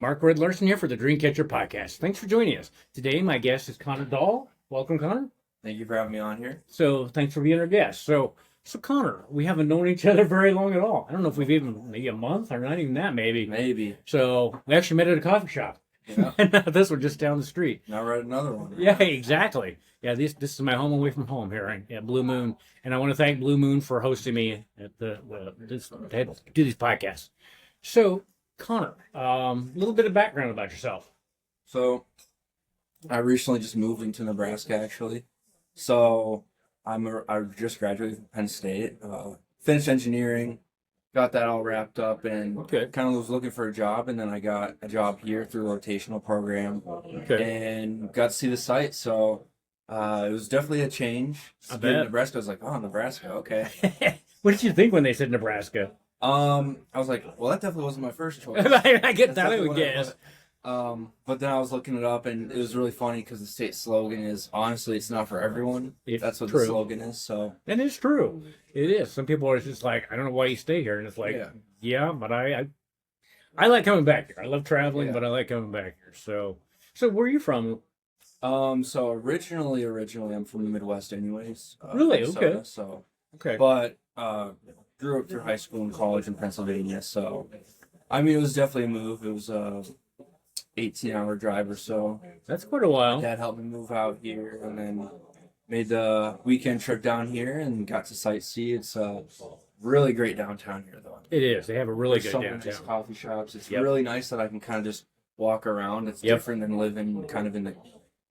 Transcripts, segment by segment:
Mark Larsen here for the Dreamcatcher podcast. Thanks for joining us. Today, my guest is Connor Dahl. Welcome, Connor. Thank you for having me on here. So, thanks for being our guest. So Connor, we haven't known each other very long at all. I don't know if we've even maybe a month or not even that, maybe. Maybe. So, we actually met at a coffee shop. Yeah. And this one just down the street. Now we're at another one. Right? Yeah, exactly. Yeah, this is my home away from home here at Blue Moon, and I want to thank Blue Moon for hosting me at to do these podcasts. So, Connor, a little bit of background about yourself. So, I recently just moved into Nebraska, actually. So, I just graduated from Penn State, finished engineering, got that all wrapped up, and kind of was looking for a job, and then I got a job here through a rotational program, and got to see the site. So, it was definitely a change. I bet. Nebraska, I was like, oh, Nebraska, okay. What did you think when they said Nebraska? I was like, well, that definitely wasn't my first choice. I get That's that, I definitely would what I guess. But then I was looking it up, and it was really funny because the state slogan is, honestly, it's not for everyone. That's what true. the slogan is. So, And it's true. It is. Some people are just like, I don't know why you stay here. And it's like, yeah, but I like coming back here. I love traveling, but I like coming back here. So where are you from? so originally I'm from the Midwest, anyways. Really? Minnesota, Okay. So, Okay. but grew up through high school and college in Pennsylvania. So, I mean, it was definitely a move. It was a 18-hour drive or so. That's quite a while. Dad helped me move out here, and then made the weekend trip down here and got to sightsee. It's really great downtown here, though. It is. They have a really good Some downtown. nice coffee shops. It's really nice that I can kind of just walk around. It's different than living kind of in the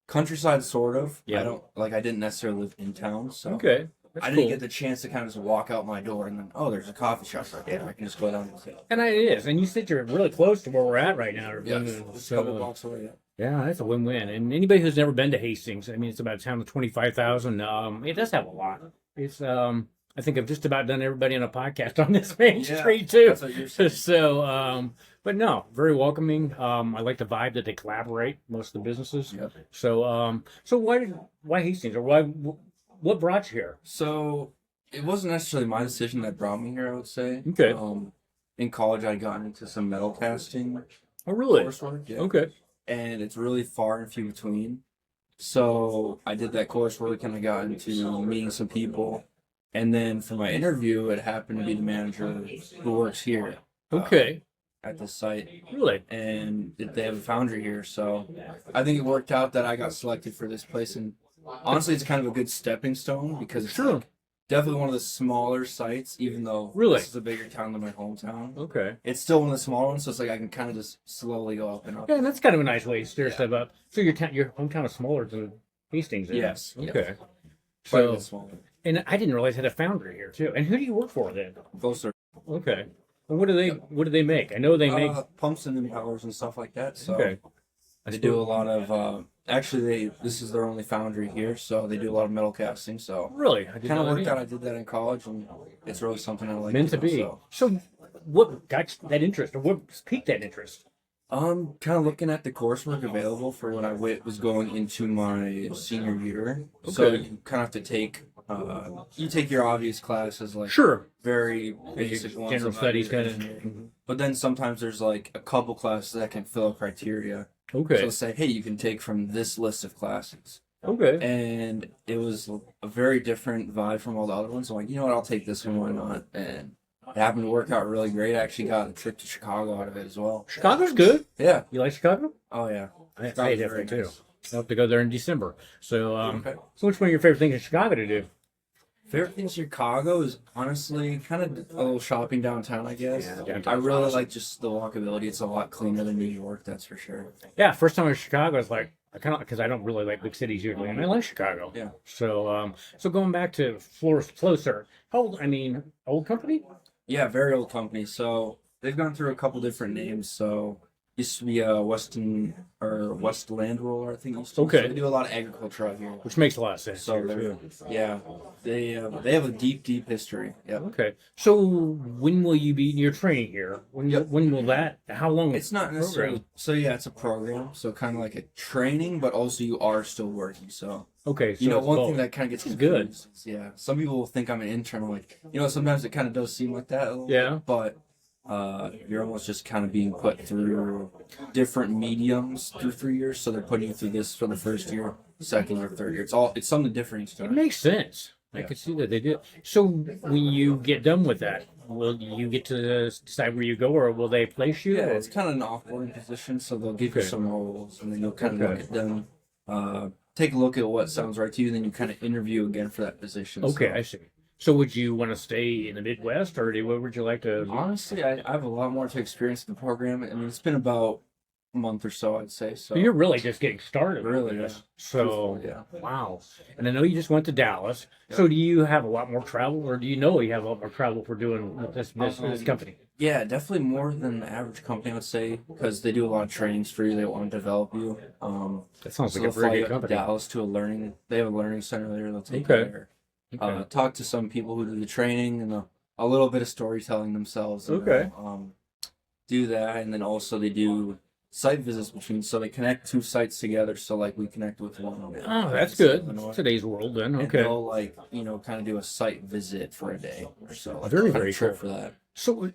countryside, sort of. Yeah. I didn't necessarily live in town, so Okay. That's I didn't cool. get the chance to kind of just walk out my door and then, oh, there's a coffee shop right there. I can just go down and sit. And it is. And you said you're really close to where we're at right now. Yeah, just a couple blocks away. Yeah, that's a win-win. And anybody who's never been to Hastings, I mean, it's about a town of 25,000. It does have a lot. It's I think I've just about done everybody on a podcast on this main street too. That's what you're saying. So, but no, very welcoming. I like the vibe that they collaborate, most of the businesses. Yep. So, why Hastings, or what brought you here? So it wasn't necessarily my decision that brought me here, I would say. Okay. In college, I got into some metal casting Oh, really? coursework. Yeah. Okay. And it's really far and few between. So I did that coursework and I got into meeting some people. And then for my interview, it happened to be the manager who works here. Okay. At the site. Really? And they have a foundry here. So I think it worked out that I got selected for this place. And honestly, it's kind of a good stepping stone because it's like definitely one of the smaller sites, even though this is a bigger town than my hometown. Okay. It's still one of the smaller ones, so it's like I can kind of just slowly go up and up. Yeah, and that's kind of a nice way to steer step up. So your hometown is smaller than Hastings, is? Yes. Okay. Quite a So, bit smaller. and I didn't realize it had a foundry here too. And who do you work for then? Those are Okay. And what do they make? I know they make pumps and impellers and stuff like that. So okay. they do a lot of. Actually, this is their only foundry here, so they do a lot of metal casting. So Really? I did kind of not worked know. out. I did that in college, and it's really something I like. Meant to do, be. So. So what got that interest, or what piqued that interest? Kind of looking at the coursework available for when I was going into my senior year. So Okay. you kind of have to take. You take your obvious classes like very basic ones, General about studies kind engineering. of. But then sometimes there's like a couple classes that can fill a criteria. Okay. So say, hey, you can take from this list of classes. Okay. And it was a very different vibe from all the other ones. I'm like, you know what, I'll take this one, why not? And it happened to work out really great. I actually got a trip to Chicago out of it as well. Chicago's good. Yeah. You like Chicago? Oh, yeah. I Chicago's definitely very too. nice. I'll have to go there in December. So, so which one of your favorite things in Chicago to do? Favorite thing in Chicago is honestly kind of a little shopping downtown, I guess. Yeah, downtown's I really awesome. like just the walkability. It's a lot cleaner than New York, that's for sure. Yeah, first time in Chicago, I was like, I kind of, because I don't really like big cities usually, and I like Chicago. Yeah. So, so going back to Flowser, old company? Yeah, very old company. So they've gone through a couple different names. So used to be Westland Roller, I think. Used to. Okay. So they do a lot of agriculture out here. Which makes a lot of sense. So they have a deep history. Yeah. Okay. So when will you be? You're training here. When will that? How long? It's not necessarily. So yeah, it's a program. So kind of like a training, but also you are still working. So Okay. So you know, it's one both. thing that kind of gets It's good. confused is, yeah, some people will think I'm an intern. Like, sometimes it kind of does seem like that a little Yeah. bit, but you're almost just kind of being put through different mediums through 3 years. So they're putting you through this for the first year, second or third year. It's something different each It time. makes sense. I Yeah. could see that they do. So when you get done with that, will you get to decide where you go, or will they place you? Yeah, or- it's kind of an off-boarding position, so they'll give you Okay. some roles, and then you'll kind of Okay. look at them, take a look at what sounds right to you, then you kind of interview again for that position. Okay, So, I see. So would you want to stay in the Midwest, or where would you like to? honestly, I have a lot more to experience in the program. I mean, it's been about a month or so, I'd say. So You're really just getting started. with Really, this. yeah. So yeah. wow. And I know you just went to Dallas. So do you have a lot more travel, or do you know you have a lot more travel for doing this company? Yeah, definitely more than the average company, I would say, because they do a lot of trainings for you. They want to develop you. That sounds So like a they'll very fly you good up to company. Dallas to they have a learning center there. They'll take Okay. you there. Okay. Talk to some people who do the training and a little bit of storytelling themselves. Okay. Do that, and then also they do site visits between, so they connect two sites together. So like we connect with one. Oh, that's in good. Illinois, Today's world, then. and Okay. they'll kind of do a site visit for a day or so. Like Very, a very trip cool. for that. So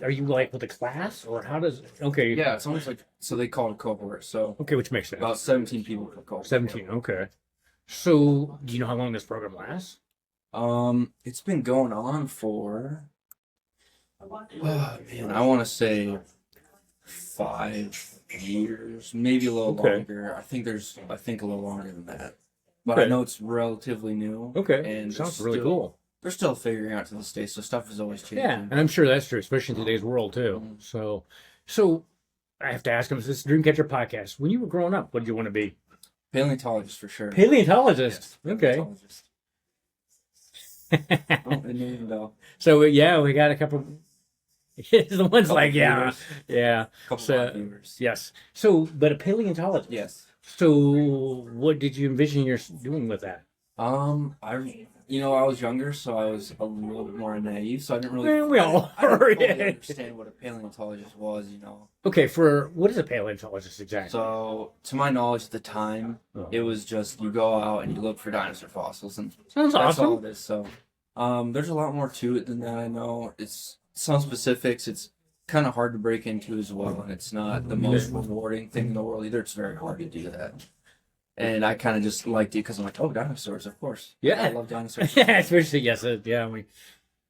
are you like with a class, or how does? Okay. Yeah, it's almost like, so they call it a cohort. So Okay, which makes sense. about 17 people per cohort. 17. Okay. So do you know how long this program lasts? It's been going on for, man, I want to say 5 years, maybe a little Okay. longer. I think a little longer than that. But Okay. I know it's relatively new. Okay. And Sounds they're really still- cool. They're still figuring out to this day, so stuff is always changing. Yeah, and I'm sure that's true, especially in today's world too. Mhm. So I have to ask him. This is Dreamcatcher podcast. When you were growing up, what did you want to be? Paleontologist for sure. Paleontologist. Yes, Okay. paleontologist. Oh, I didn't even know. So yeah, we got a couple. The one's Couple like, yeah, viewers. yeah, Couple So- live viewers. yes. So, but a paleontologist. Yes. So, what did you envision you're doing with that? I was younger, so I was a little bit more naive, so I didn't really. We all I didn't are, fully yeah. understand what a paleontologist was. Okay, for what is a paleontologist exactly? So, to my knowledge, at the time, Oh. it was just you go out and you look for dinosaur fossils, and Sounds that's all awesome. it is. So, there's a lot more to it than that. I know it's some specifics. It's kind of hard to break into as well, and it's not the most rewarding thing in the world either. It's very hard to do that. And I kind of just liked it because I'm like, oh, dinosaurs, of course. Yeah. I love dinosaurs. Yeah, especially yes, yeah.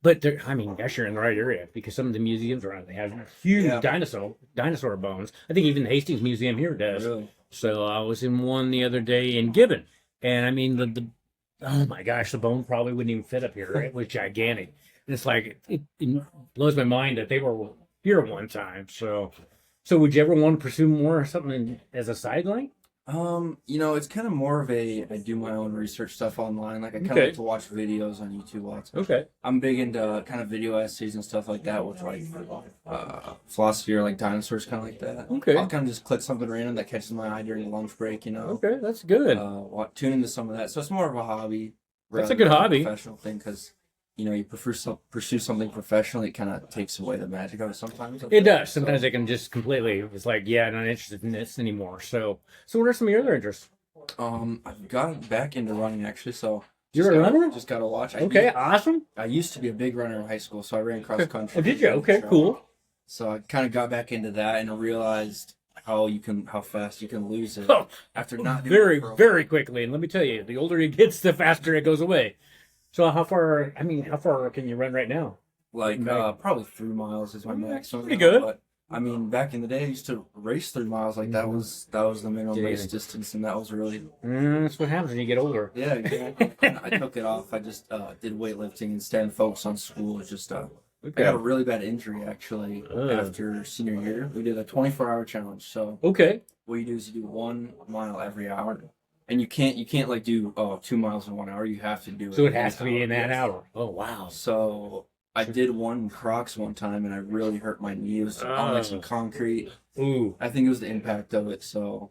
But gosh, you're in the right area because some of the museums around they have huge Yeah. dinosaur bones. I think even the Hastings Museum here does. Really? So I was in one the other day in Gibbon, and I mean the oh my gosh, the bone probably wouldn't even fit up here. It was gigantic. And it's like it blows my mind that they were here at one time. So would you ever want to pursue more something as a sideline? It's kind of more of I do my own research stuff online. Like I kind of Okay. like to watch videos on YouTube lots. Okay. I'm big into kind of video essays and stuff like that with like philosophy or like dinosaurs, kind of like that. Okay. I'll kind of just click something random that catches my eye during the lunch break. Okay, that's good. Tune into some of that. So it's more of a hobby. That's a rather good than hobby. Professional thing because you pursue something professionally, it kind of takes away the magic of it sometimes. It does. Sometimes they can just completely. It's like, yeah, I'm not interested in this anymore. So what are some of your other interests? I've gotten back into running actually. So You're a runner? Just gotta watch. Okay, awesome. I used to be a big runner in high school, so I ran cross country. Oh, did you? Okay, cool. So I kind of got back into that and I realized how fast you can lose it Oh, after not doing very, it for a very quickly. And let me tell you, the older it gets, the faster it goes away. So how far can you run right now? like probably 3 miles is my maximum. Pretty good. But I mean, back in the day, I used to race 3 miles. Like that was the minimum race distance, and that was really That's what happens when you get older. yeah. Exactly. I took it off. I just did weightlifting instead and focused on school. It's just I got a really bad injury actually after senior year. We did a 24-hour challenge. So Okay. what you do is you do 1 mile every hour, and you can't like do 2 miles in 1 hour. You have to do it. So it has to be hour. in that Yes. hour. Oh wow. So I did one in Crocs one time, and I really hurt my knee. It was on like some concrete. Ooh. I think it was the impact of it. So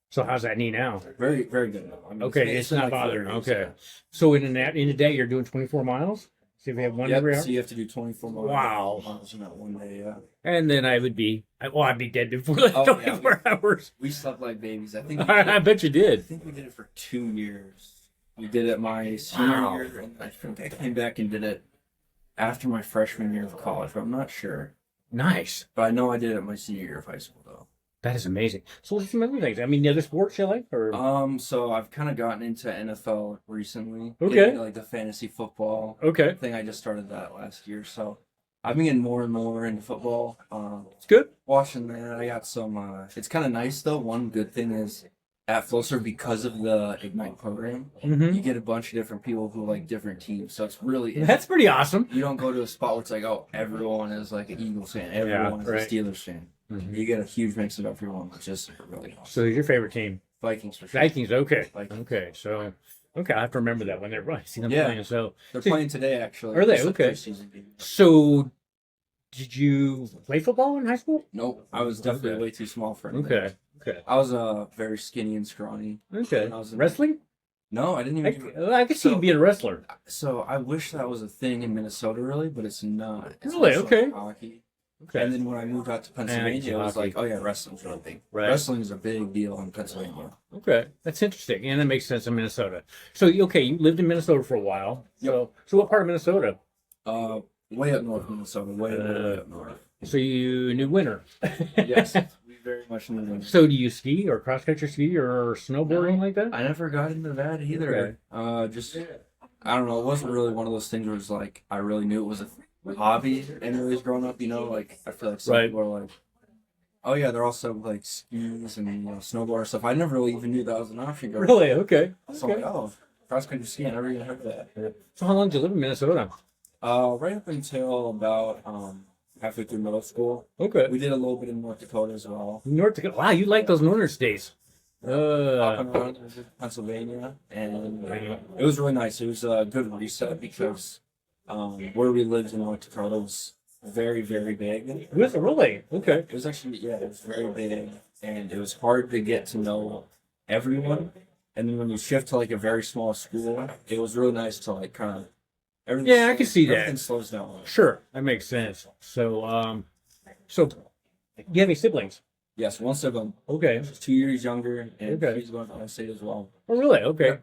So how's that knee now? very, very good. I mean, Okay, it's been not like 4 bothering. years, Okay. So in a day, you're doing 24 miles. So if you have one Yeah. every Yep, hour. so you have to do 24 Wow. miles in that one day. Yeah. And then I'd be dead before the Oh, yeah, 24 hours. We slept like babies. I think. I bet you I did. think we did it for 2 years. We did it my senior Wow. year, and I think I came back and did it after my freshman year of college, but I'm not sure. Nice. But I know I did it my senior year of high school though. That is amazing. So what's some other things? I mean, the other sports you like, or So I've kind of gotten into NFL recently. Okay. Getting into, like the fantasy football okay, thing. I just started that last year, so I've been getting more and more into football. it's good. Watching that, I got some. It's kind of nice though. One good thing is at Flowserve, because of the Ignite program, Mm-hmm. you get a bunch of different people who like different teams. So it's really That's pretty awesome. you don't go to a spot where it's like, oh, everyone is like an Eagles fan, everyone is right. a Steelers fan. Mhm. You get a huge mix of everyone, which is really awesome. So who's your favorite team? Vikings for sure. Vikings. Okay. Vikings. Okay. So okay, I have to remember that when they're right. See them Yeah. playing. So They're playing today, actually. Are they? It's a Okay. preseason game. so did you play football in high school? Nope, I was definitely Okay. way too small for anything. Okay. Okay. I was very skinny and scrawny. Okay. When I was in- Wrestling? No, I didn't even. I could see you So- being a wrestler. So I wish that was a thing in Minnesota, really, but it's not. It's Really? mostly Okay. Hockey. Okay. And then when I moved out to Pennsylvania, it was hockey. like, oh yeah, wrestling's really big. Right. Wrestling is a big deal in Pennsylvania. Okay, that's interesting, and that makes sense in Minnesota. So, okay, you lived in Minnesota for a while. So what part of Minnesota? Way up north Minnesota, way up north. So you knew winter. Yes, we very much knew them. So do you ski or cross country ski or snowboarding like that? I never got into that either. Just I don't know. It wasn't really one of those things where it's like I really knew it was a hobby. Anyways, growing up, like I feel like some Right. people are like, oh yeah, they're also like skis and snowboard and stuff. I never really even knew that was an option. growing up. Really? Okay. So I'm Okay. like, oh, cross country ski. I never even heard of that. So how long did you live in Minnesota? Right up until about halfway through middle school. Okay. We did a little bit in North Dakota as well. North Dakota. Wow, you like those northern states. Up and around Pennsylvania, and it was really nice. It was a good reset because where we lived in North Dakota was very, very big. Was it really? Okay. It was actually, yeah, it was very big, and it was hard to get to know everyone. And then when you shift to like a very small school, it was really nice to like kind of everything. Yeah, I can see that. Everything slows down. Sure, that makes sense. So, so you have any siblings? Yes, one sibling, Okay. 2 years younger, and Okay. he's going to Penn State as well. Oh, really? Okay. Yeah.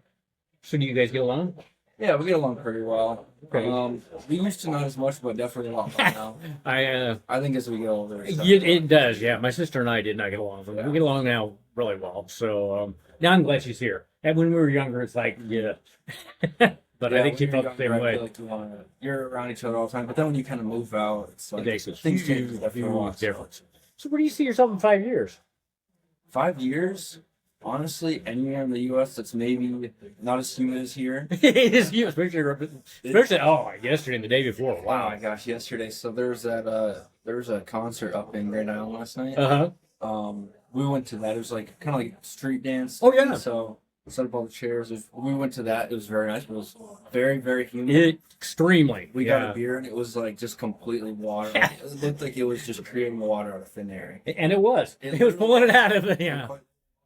So do you guys get along? Yeah, we get along pretty well. Okay. We used to not as much, but definitely a lot more now. I I think as we get older, it's it does. Yeah, my sister and I did not get along. But we get along now really well. So now I'm glad she's here. And when we were younger, it's like yeah. But I think she when felt the you're same younger, I way. feel like you're around each other all the time, but then when you kind of move out, it's like It makes a things change huge, after a while. huge difference. So where do you see yourself in 5 years? 5 years, honestly, anywhere in the U.S. that's maybe not as humid as here. It is you, especially yesterday and the day before. Oh Wow. my gosh, yesterday. So there's a concert up in Grand Island last night. Uh-huh. We went to that. It was like kind of like street dance. Oh, yeah. So set up all the chairs. We went to that. It was very nice. But it was very, very humid. Extremely. We yeah. got a beer and it was like just completely water. It looked like it was just creating water out of thin air. And it was. It It was pulling it out of the yeah.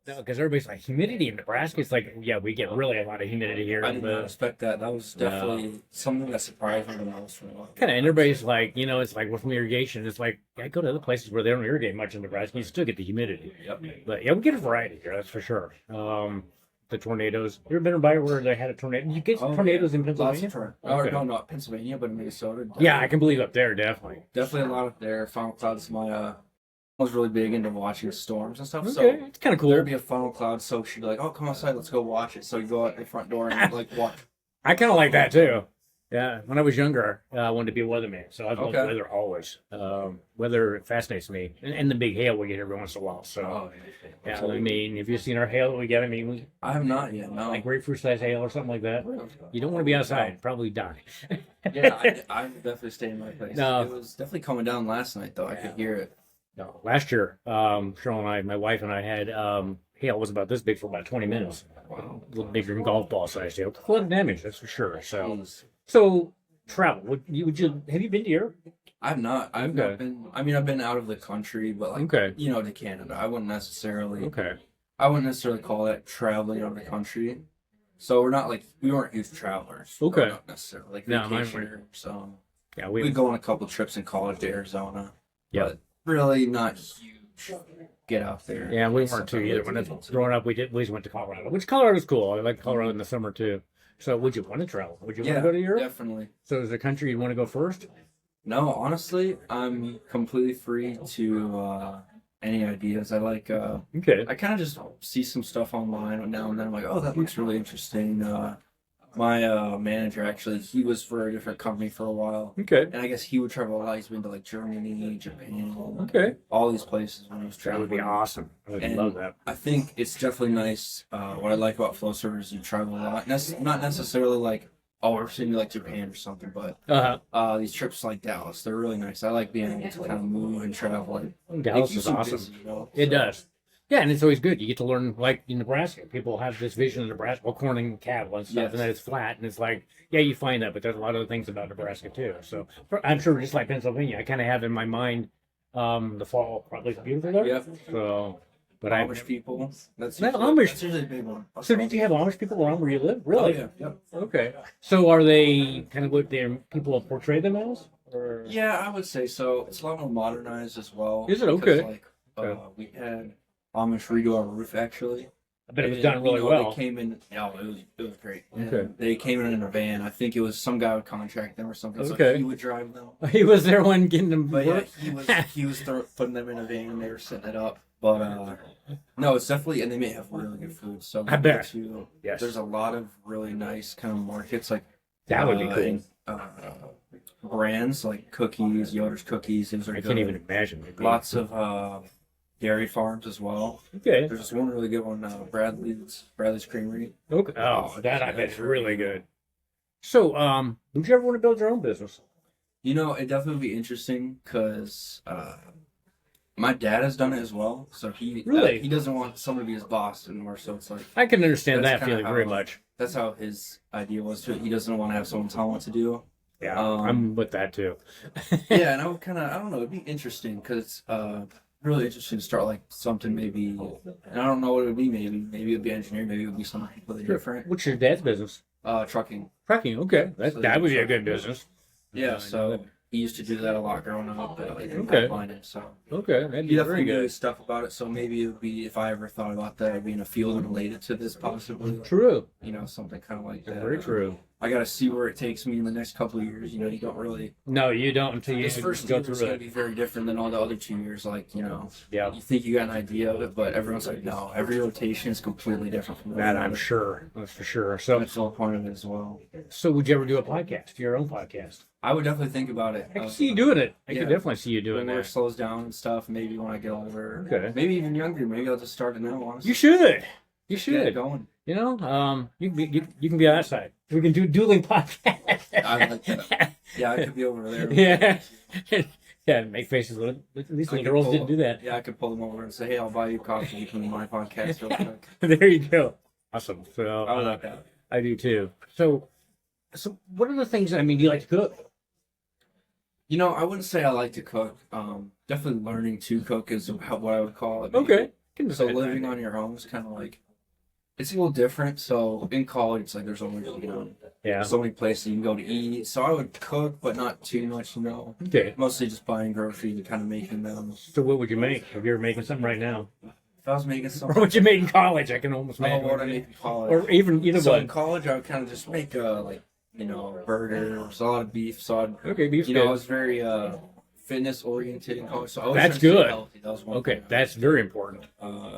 No, because everybody's like humidity in Nebraska. It's like yeah, we get really a lot of humidity here. I did not expect that. That was definitely something that surprised me the most. Kind of, and everybody's like, it's like with irrigation, it's like I go to other places where they don't irrigate much in Nebraska, you still get the humidity. Yep. But yeah, we get a variety here, that's for sure. The tornadoes. You ever been by where they had a tornado? Did you get some tornadoes in Pennsylvania? Or no, not Pennsylvania, but in Minnesota. Yeah, I can believe up there, definitely. Definitely a lot up there. Funnel clouds. My was really big into watching storms and stuff. Okay, So it's kind of cool. there'd be a funnel cloud, so she'd be like, "Oh, come outside, let's go watch it." So you go out the front door and like watch. I kind of like that too. Yeah, when I was younger, I wanted to be a weatherman, so I love Okay. weather always. Weather fascinates me, and the big hail we get every once in a while. So, Oh, yeah, I mean, if you've seen our hail that we get, I mean, I have not yet. No. like grapefruit size hail or something like that. You don't want to be outside, probably die. Yeah, I would definitely stay in my place. No. It was definitely coming down last night, though. I could hear it. No, last year, Cheryl and I, my wife and I had hail was about this big for about 20 minutes. A little bigger than golf ball size hail. A lot of damage, that's for sure. So travel. Would you have you been to Europe? I've not. I've Okay. not been. I mean, I've been out of the country, but like Okay. to Canada. I wouldn't necessarily. Okay. I wouldn't necessarily call that traveling out of the country. So we weren't huge travelers. Okay. Not necessarily like No, mine vacationer. So Yeah, we'd go on a couple trips in college to Arizona. Yeah. But really not huge. Get out there. Yeah, we weren't too either. When I was growing up, we always went to Colorado, which Colorado's cool. I like Colorado in the summer too. So would you want to travel? Would you want Yeah, to go to Europe? definitely. So is there a country you want to go first? No, honestly, I'm completely free to any ideas. Okay. I kind of just see some stuff online now and then. I'm like, oh, that looks really interesting. My manager actually, he was for a different company for a while, Okay. and I guess he would travel a lot. He's been to like Germany, Japan, Okay. all these places when he was That would be traveling. awesome. I would And love that. I think it's definitely nice. What I like about flow servers is you travel a lot. Not necessarily like, oh, we're sitting like Japan or something, but these trips like Dallas, they're really nice. I like being able to kind of move and travel. And Dallas it keeps is you awesome. busy, you know? It So, does. Yeah, and it's always good. You get to learn, like in Nebraska, people have this vision of Nebraska, well, corn and cattle and stuff, Yes. and then it's flat, and it's like, yeah, you find that, but there's a lot of things about Nebraska too. So I'm sure, just like Pennsylvania, I kind of have in my mind the fall probably beautiful there. Yep. So, but Amish people. Not Amish. That's usually a big one. So did you have Amish people around where you live? Oh, Really? yeah. Yep. Okay. So are they kind of what their people portray them as? Or Yeah, I would say so. It's a lot more modernized as well. Is it? because, Okay. Like, Okay. we had Amish redo our roof actually. I bet it was And, done really you know, well. They came in. Oh, it was great. And Okay. They came in a van. I think it was some guy would contract them or something. So Okay. he would drive them. He was there when getting them. But yeah, work? he was putting them in a van and they were setting it up. But no, it's definitely, and they may have really good food. So I bet. too, Yes. there's a lot of really nice kind of markets like That would be cool. and, brands like cookies, Yoder's cookies. Those are I good. can't even imagine. It'd be- Lots of dairy farms as well. Okay. There's just one really good one, Bradley's Creamery. Okay. Oh, that I bet is really good. So, would you ever want to build your own business? You know, it definitely would be interesting because my dad has done it as well. So Really? he doesn't want someone to be his boss anymore. So it's like I can understand That's that kinda feeling how- very much. that's how his idea was to it. He doesn't want to have someone tell him what to do. Yeah, Um, I'm with that too. Yeah, and I would I don't know, it'd be interesting because it's really interesting to start like something maybe, and I don't know what it would be. Maybe it would be engineering. Maybe it would be something completely different. What's your dad's business? Trucking. Trucking. Okay, So that would be a trucking. good business. Yeah, I know so that. he used to do that a lot growing up. Okay. Pipelining, so Okay, that'd he be definitely very knew good. stuff about it. So maybe it would be if I ever thought about that, it'd be in a field related to this, possibly. True. You know, something kind of like that. Very true. I got to see where it takes me in the next couple of years. You know, you don't really. No, you don't until you This first go year through is going to it. be very different than all the other 2 years. Like, you know, Yeah, you think you got an idea of it, but everyone's like, no, every rotation is completely different from the that other. I'm sure. That's for sure. So, That's the whole point of it as well. so would you ever do a podcast, your own podcast? I would definitely think about it. I can see you doing it. I Yeah. can definitely see you doing When work that. slows down and stuff, maybe when I get older. Okay. Maybe even younger. Maybe I'll just start it now, honestly. You should. You Get it should. going. You know, you can be on that side. We can do dueling podcasts. I like that. Yeah, I could be over there. Yeah. Yeah, make faces with it. At least I the could girls pull- didn't do that. Yeah, I could pull them over and say, hey, I'll buy you coffee. You can do my podcast real quick. There you go. Awesome. So I would like that. I do too. So what are the things? I mean, do you like to cook? You know, I wouldn't say I like to cook. Definitely learning to cook is what I would call it. Okay. So living on your own is kind of like, it's a little different. So in college, it's like there's only, you know, Yeah. so many places you can go to eat. So I would cook, but not too much, you know. Okay. Mostly just buying groceries and kind of making them. So what would you make? If you were making something right now, If I was making or something, what you made in college, I can almost oh, imagine. what I make in college. Or even either So in one. college, I would kind of just make like, you know, burgers, a lot of beef. So I'd, Okay, beef's you know, I good. was very fitness oriented in college. So I was That's trying to stay good. healthy. That was one Okay, thing. that's very important.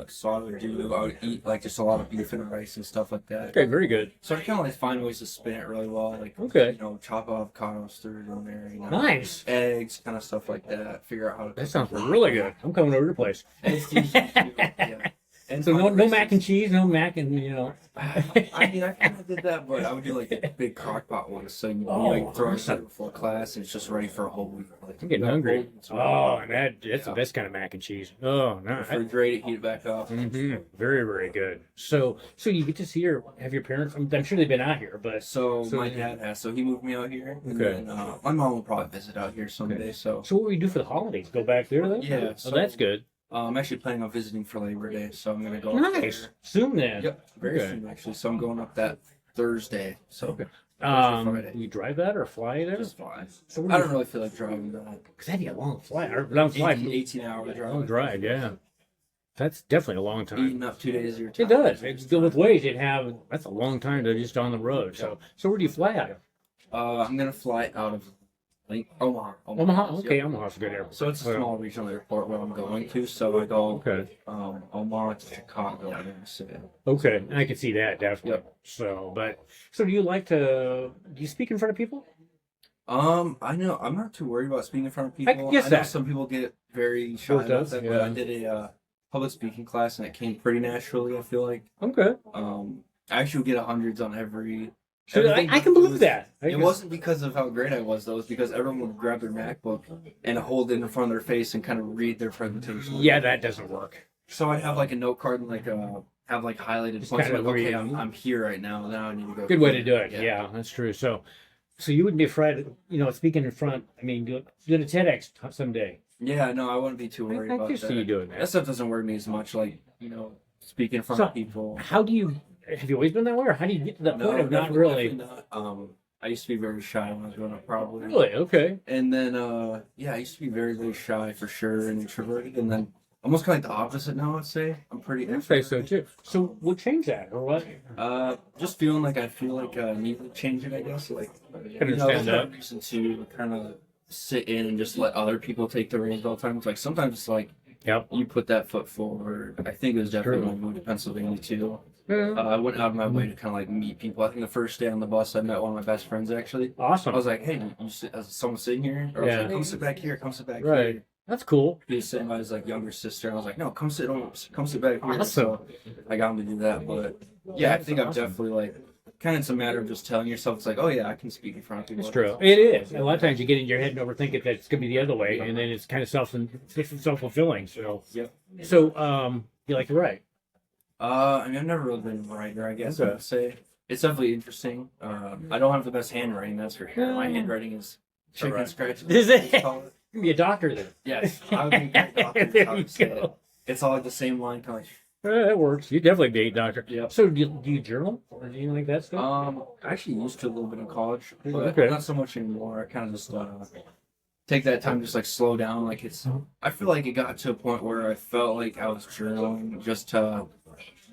So I would eat like just a lot of beef and rice and stuff like that. Okay, very good. So I kind of like find ways to spin it really well, like Okay. you know, chop avocados through it in there, you know, Nice. eggs, kind of stuff like that. Figure out how to. That sounds really good. I'm coming over to your place. It's easy to do, yeah. And So no find mac recipes. and cheese, no mac and I mean, I kind of did that, but I would do like a big crock pot one, so you like throw it awesome. before class, and it's just ready for a whole week. Like, I'm getting you know, hungry. it's Oh, and that's the Yeah. best kind of mac and cheese. Oh, no. refrigerate it, heat it back up. Mm-hmm. Very, very good. So you get to see have your parents. I'm sure they've been out here, but So, So- my dad has, so he moved me out here, and Okay. then my mom will probably visit out here someday. Okay. So so what will you do for the holidays? Go back there then? Yeah, Oh, so- that's good. I'm actually planning on visiting for Labor Day, so I'm gonna go. up Nice. there. Soon then. Yep, very Okay. soon actually. So I'm going up that Thursday. So Okay. Friday. You drive that or fly there? just fly. So I don't really feel like driving that. Cause that'd be a long flight. Or long flight. 18-hour drive. Long drive. Yeah. That's definitely a long time. Eating up 2 days of your time. It does. It's still with ways. That's a long time to just on the road. So where do you fly out of? I'm gonna fly out of Omaha. Okay, Yep. Omaha's a good airport. So it's a small regional airport where I'm going to. So I go Okay. Omaha to Chicago and Mississippi. Okay, I can see that definitely. Yep. So do you like to? Do you speak in front of people? I know I'm not too worried about speaking in front of I people. guess know that. some people get very shy Sure about does, that, but yeah. I did a public speaking class and it came pretty naturally. I feel like Okay. I actually get hundreds on every. So everything, I can but believe that. It wasn't because of how great I was though. It was because everyone would grab their MacBook and hold it in front of their face and kind of read their presentation. Yeah, that doesn't work. So I'd have like a note card and like have like highlighted points. kind of Like, where okay, you- I'm here right now. Now I need to go. Good way to do it. Yeah, that's true. So you wouldn't be afraid, speaking in front. I mean, doing a TEDx someday. Yeah, no, I wouldn't be too worried I about can see you that. doing That that. stuff doesn't worry me as much. Like speaking in front So, of people. How do you? Have you always been that way, or how do you get to that No, point of not definitely, really? definitely not. I used to be very shy when I was growing up, probably. Really? Okay. And then, I used to be very, very shy for sure and introverted. And then almost kind of like the opposite now, I'd say. I'm pretty I'd say so extroverted. too. So what changed that, or what? Just feeling like I feel like I need to change it, I guess. Like, Understand there's no that. reason to kind of sit in and just let other people take the reins all the time. It's like sometimes it's like Yep. you put that foot forward. I think it was definitely True. when I moved to Pennsylvania too. Yeah. I went out of my way to kind of like meet people. I think the first day on the bus, I met one of my best friends actually. Awesome. I was like, "Hey, you sit, is someone sitting here?" Or I was Yeah. like, "Come sit back here. Come sit back Right. here." That's cool. He was sitting by his like younger sister, and I was like, "No, come sit back here." Awesome. So I got him to do that. But yeah, I That's think I've awesome. definitely like kind of it's a matter of just telling yourself it's like, "Oh yeah, I can speak in front of people." It's true. It is. A lot of times you get in your head and overthink it that it's going to be the other way, and then it's kind of self-fulfilling. So, Yep. You like to write? I mean, I've never really been a writer. I guess I Okay. would say it's definitely interesting. I don't have the best handwriting, that's for sure. My handwriting is chicken Alright. scratch. Is it? they call it. You can be a doctor then. Yes, I would be a great doctor. There I you would say go. it. It's all like the same line, kind of That works. You definitely be a doctor. Yep. So do you journal or anything like that stuff? I actually used to a little bit in college, but Okay. not so much anymore. I kind of just take that time to just like slow down. Like I feel like it got to a point where I felt like I was journaling just to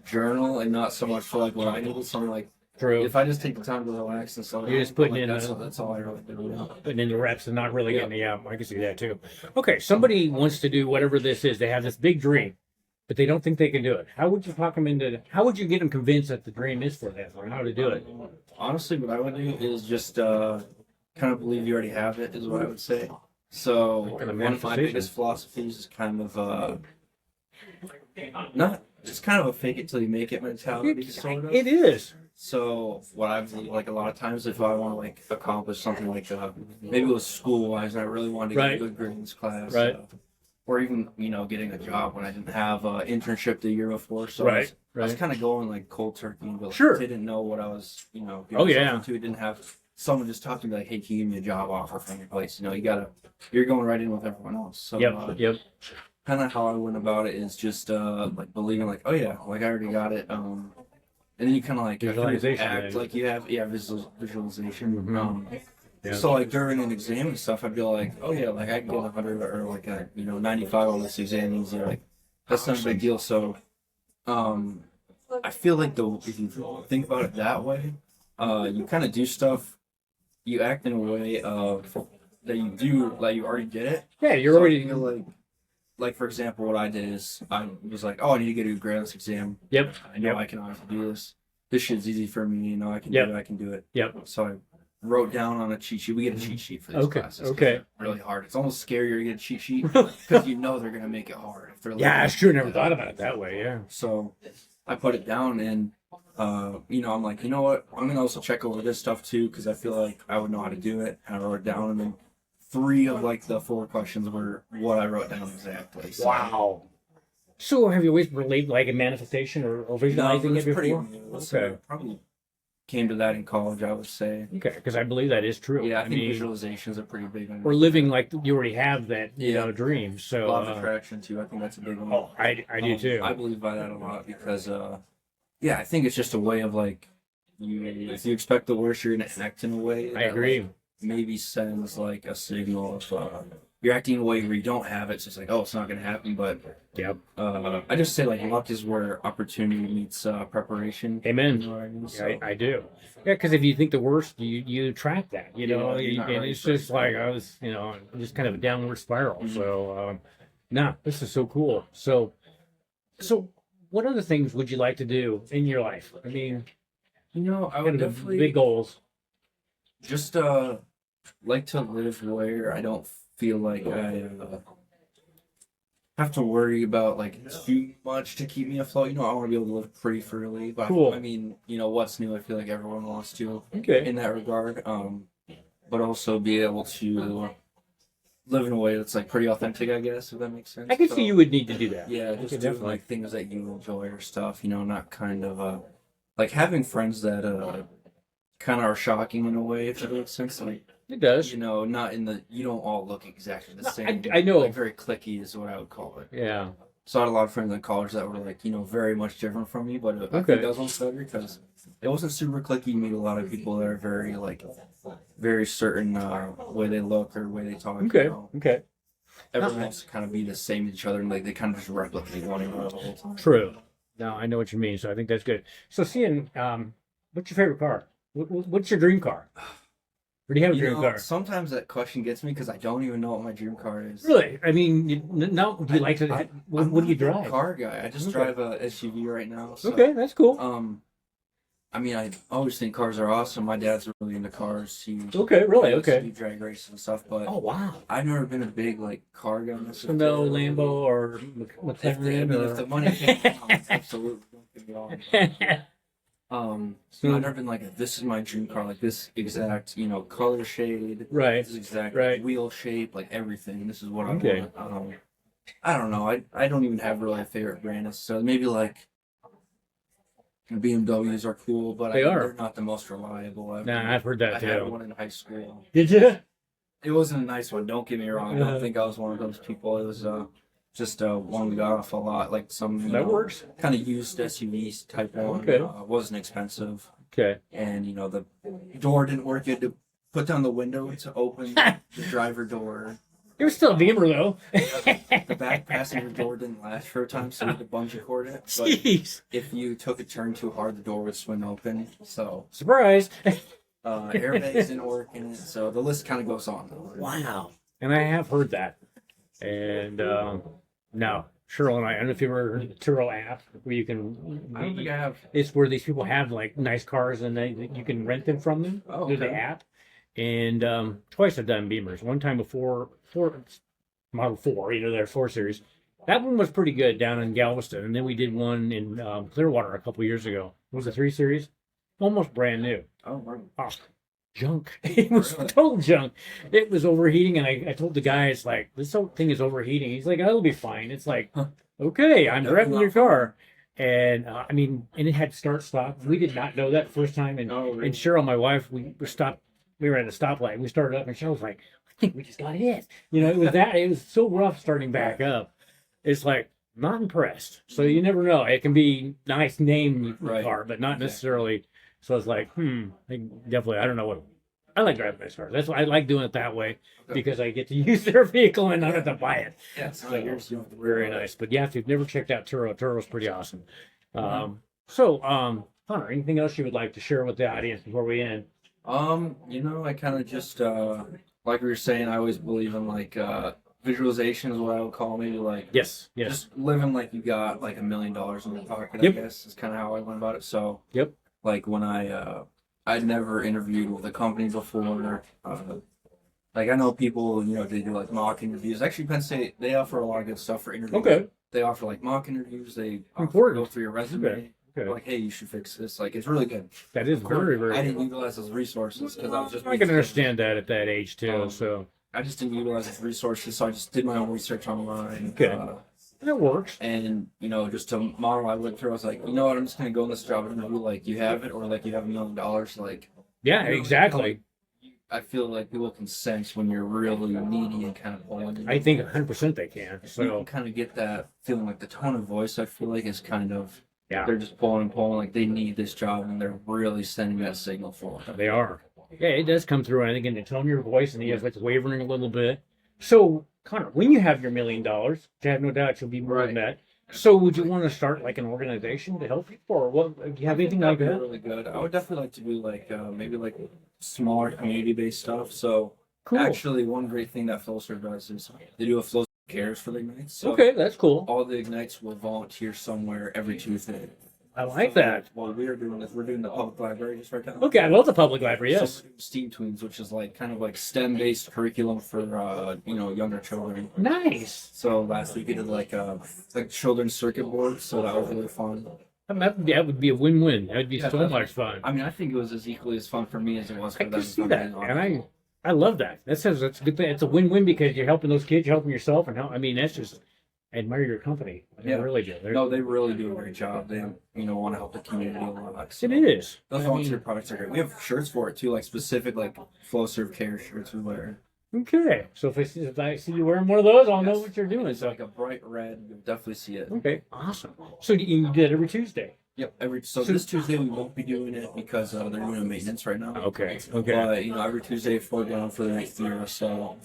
journal and not so much for like what I needed. So I'm like, True. if I just take the time to relax and slow down, You're just putting like, in that's all I really do. You know? Putting in the reps and not really Yeah. getting the out. I can see that too. Okay, somebody wants to do whatever this is. They have this big dream, but they don't think they can do it. How would you talk them into? How would you get them convinced that the dream is for them, or how to do it? Honestly, what I would do is just kind of believe you already have it, is what I would say. So Kind of one of my manifestation. biggest philosophies is kind of not just kind of a fake it till you make it mentality, sort of. It is. So what I've like a lot of times, if I want to like accomplish something like maybe it was school wise, and I really wanted to get Right. a good grade in this class, Right. or even getting a job when I didn't have an internship the year before. So Right. I was Right. kind of going like cold turkey, but like, Sure. didn't know what I was getting Oh, myself yeah. into. Didn't have someone just talk to me like, hey, can you give me a job offer from your place? You're going right in with everyone else. So Yep. Yep. kind of how I went about it is just like believing like, oh yeah, like I already got it. And then you kind of like Visualization, act yeah. like you have visualization. Mhm. Yeah. So like during an exam and stuff, I'd be like, oh yeah, like I can get 100 or like a 95 on this exam easy. Like that's not a big deal. So I feel like if you think about it that way, you kind of do stuff, you act in a way of that you do like you already did it. Yeah, you're So I already. feel like for example, what I did is I was like, oh, I need to get a grade on this exam. Yep. I know Yep. I can honestly do this. This shit's easy for me. I can Yep. do it. I can do it. Yep. So I wrote down on a cheat sheet. We get a cheat sheet for these Okay, classes. 'cause okay. they're really hard. It's almost scarier to get a cheat sheet because you know they're gonna make it hard. If they're Yeah, that's like, true. Never thought about it that way. Yeah. So I put it down and I'm like, you know what? I'm gonna also check over this stuff too because I feel like I would know how to do it. And I wrote it down, and then 3 of like the 4 questions were what I wrote down exactly. So, Wow. So have you always believed like in manifestation or visualizing no, it it's pretty before? new. So probably came to that in college, I would say. Okay, because I believe that is true. Yeah, I I think mean, visualizations are pretty big. we're living like you already have that, Yeah. dream. So, Law of attraction too. I think that's a big one. oh, I do too. I believe by that a lot because, I think it's just a way of like, if you expect the worst, you're gonna act in a way. I that, agree. like, maybe sends like a signal of you're acting in a way where you don't have it. So it's like, oh, it's not going to happen. But Yep. I just say like luck is where opportunity meets preparation. Amen. You know what I mean? Yeah, So, I do. Yeah, because if you think the worst, you track that, you know, Yeah, you're not and ready it's for it. just like I was, you know, just kind of a downward spiral. Mhm. So, nah, this is so cool. So, what other things would you like to do in your life? I mean, you know, I would kind of the definitely big goals. just like to live where I don't feel like I have to worry about like too much to keep me afloat. You know, I want to be able to live pretty freely, but Cool. I mean, you know, what's new? I feel like everyone wants to Okay. in that regard. But also be able to live in a way that's like pretty authentic, I guess, if that makes sense. I could So, see you would need to do that. yeah, Okay, just doing definitely. like things that you enjoy or stuff. You know, not kind of like having friends that kind of are shocking in a way, if that makes sense. Like, It does. you know, not in the you don't all look exactly the No, same. I know. Like very clicky is what I would call it. Yeah. So I had a lot of friends in college that were like, you know, very much different from me, but I Okay. think that was almost better because it wasn't super clicky. You meet a lot of people that are very like very certain way they look or way they talk. Okay. You know? Okay. Everyone wants to kind of be the same as each other, and like they kind of just replicate one another the whole time. True. No, I know what you mean. So I think that's good. So, seeing, what's your favorite car? What's your dream car? Or do you have a You dream know, car? sometimes that question gets me because I don't even know what my dream car is. Really? I mean, no. Do you like to? What I'm do you not a big drive? car guy. I just Okay. drive a SUV right now. So, Okay, that's cool. I mean, I always think cars are awesome. My dad's really into cars. He Okay, really? likes to Okay. do drag races and stuff, but Oh wow. I've never been a big like car guy. So no Lambo or McLaren If the money came down, absolutely. Don't get me wrong. I've never been like, this is my dream car, like this exact, you know, color shade, Right. this exact Right. wheel shape, like everything. This is what I Okay. want. I don't know. I don't even have really a favorite brand necessarily. Maybe like BMWs are cool, but They are. they're not the most reliable. Nah, I've heard I that had too. one in high school. Did you? It wasn't a nice one. Don't get me wrong. I Uh-huh. don't think I was one of those people. It was just one we got off a lot, like some That works. kind of used SUVs type one. Okay. Wasn't expensive, Okay. and you know the door didn't work. You had to put down the window to open the driver door. It was still a Beamer though. The back passenger door didn't last for a time, so you had to bungee cord it. But Jeez. if you took a turn too hard, the door would swing open. So Surprise. airbags didn't work in it. So the list kind of goes on. Wow. And I have heard that. And no, Cheryl and I don't know if you ever heard of the Turo app where you can. I don't think I have. It's where these people have like nice cars and you can rent them from them Oh, through the okay. app. And twice I've done Beamers. One time before Model 4, you know, their 4 Series. That one was pretty good down in Galveston. And then we did one in Clearwater a couple years ago. It was a 3 Series. Almost brand new. Oh, right. Oh, junk. It was Really? total junk. It was overheating, and I told the guy, it's like, this whole thing is overheating. He's like, oh, it'll be fine. It's like, Huh. okay, I'm That'd driving be your awful. car. And I mean, and it had start stop. We did not know that the first time. And, Oh, really? and Cheryl, my wife, we stopped. We were at a stoplight. We started up, and Cheryl was like, I think we just got hit. You know, it was that. It was so rough starting back up. It's like, not impressed. So you never know. It can be nice name Right. car, but not Okay. necessarily. So it's like, definitely. I don't know what. I like driving nice cars. That's why I like doing it that way Okay. because I get to use their vehicle and not have to buy it. Yeah, it's not So, yours. You don't have to worry very about it. nice. But yeah, if you've never checked out Turo, Turo's pretty awesome. Connor, anything else you would like to share with the audience before we end? You know, I kind of just like we were saying, I always believe in like visualization is what I would call maybe like Yes. Yes. just living like you got like $1 million in your pocket. Yep. I guess is kind of how I went about it. So Yep. like when I'd never interviewed with a company before. Like I know people, you know, they do like mock interviews. Actually, Penn State they offer a lot of good stuff for interviews. Okay. They offer like mock interviews. They Important. go through your resume. Okay. Okay. Like, hey, you should fix this. Like, it's really good. That is very, very. I didn't utilize those resources because I was just. I can understand that at that age too. So I just didn't utilize those resources, so I just did my own research online. Okay. that works. And you know, just to model I went through, I was like, you know what, I'm just gonna go in this job interview like you have it, or like you have $1 million. Like, Yeah. you know, Exactly. I feel like people can sense when you're really needy and kind of pulling. I think 100% they can. you So can kind of get that feeling, like the tone of voice. I feel like is kind of yeah, they're just pulling and pulling, like they need this job, and they're really sending that signal for it. they are. Yeah, it does come through. I think in the tone of your voice, and you have it's wavering a little bit. So Connor, when you have your $1 million, which I have no doubt you'll be more than Right. that. So would you want to start like an organization to help people, or what? Do you have anything like That'd be that? really good. I would definitely like to do like maybe like smaller community based stuff. So Cool. actually, one great thing that Flowserve does is they do a Flowserve Cares for the Ignites. So Okay, that's cool. all the Ignites will volunteer somewhere every Tuesday. I like that. Well, we are doing this. We're doing the public library just right now. Okay, I love the public library. So Yes. we're doing Steam Tweens, which is like kind of like STEM based curriculum for younger children. Nice. So last week we did like children's circuit board, so that was really fun. I mean, that would be a win-win. That would be Yeah, so that's- much fun. I mean, I think it was as equally as fun for me as it was for I them. can if see I'm that, being and honest. I love that. That says that's a good thing. It's a win-win because you're helping those kids, you're helping yourself, and help. I mean, that's just. I admire your company. I Yeah. really do. No, they really do a great job. They want to help the community a lot. So It is. those I volunteer mean, products are great. We have shirts for it too, like specific like Flowserve Care shirts we wear. okay, so if I see you wearing one of those, I'll know Yes. what you're doing. It's So like a bright red. You'll definitely see it. okay, awesome. So you do it every Tuesday. Yep. So this Tuesday we won't be doing it because they're doing a maintenance right now. Okay. But every Tuesday we're down for the next year or so,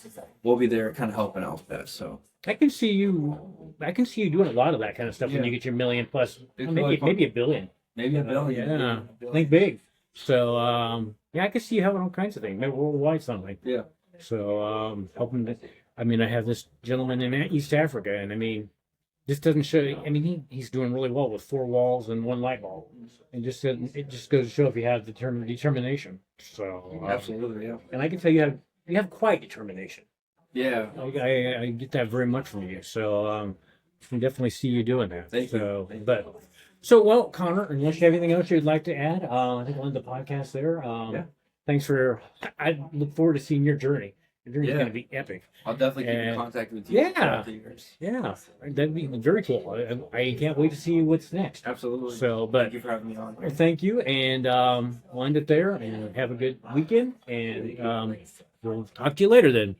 we'll be there kind of helping out with that. So I can see you. I can see you doing a lot of that kind of stuff when Yeah. you get your million plus, It's maybe really fun. maybe a billion. maybe a billion. Yeah, Maybe a think big. So yeah, I can see you having all kinds of things. Maybe worldwide something. Yeah. So helping. I mean, I have this gentleman in East Africa, and I mean, this doesn't show. I mean, he's doing really well with 4 walls and 1 light bulb. And it just goes to show if you have determination. So Absolutely. Yeah. and I can tell you have quite determination. Yeah. I get that very much from you. So I can definitely see you doing that. Thank you. So, well, Connor, unless you have anything else you'd like to add, I think we'll end the podcast there. Yeah. Thanks for. I look forward to seeing your journey. Your journey's Yeah. going to be epic. I'll definitely keep in And- contact with you. Yeah. throughout the years. Yeah, that'd be very cool. I can't wait to see what's next. Absolutely. So, Thank but you for having me on. thank you, and we'll end it there. And have a good weekend. And we'll talk to you later then.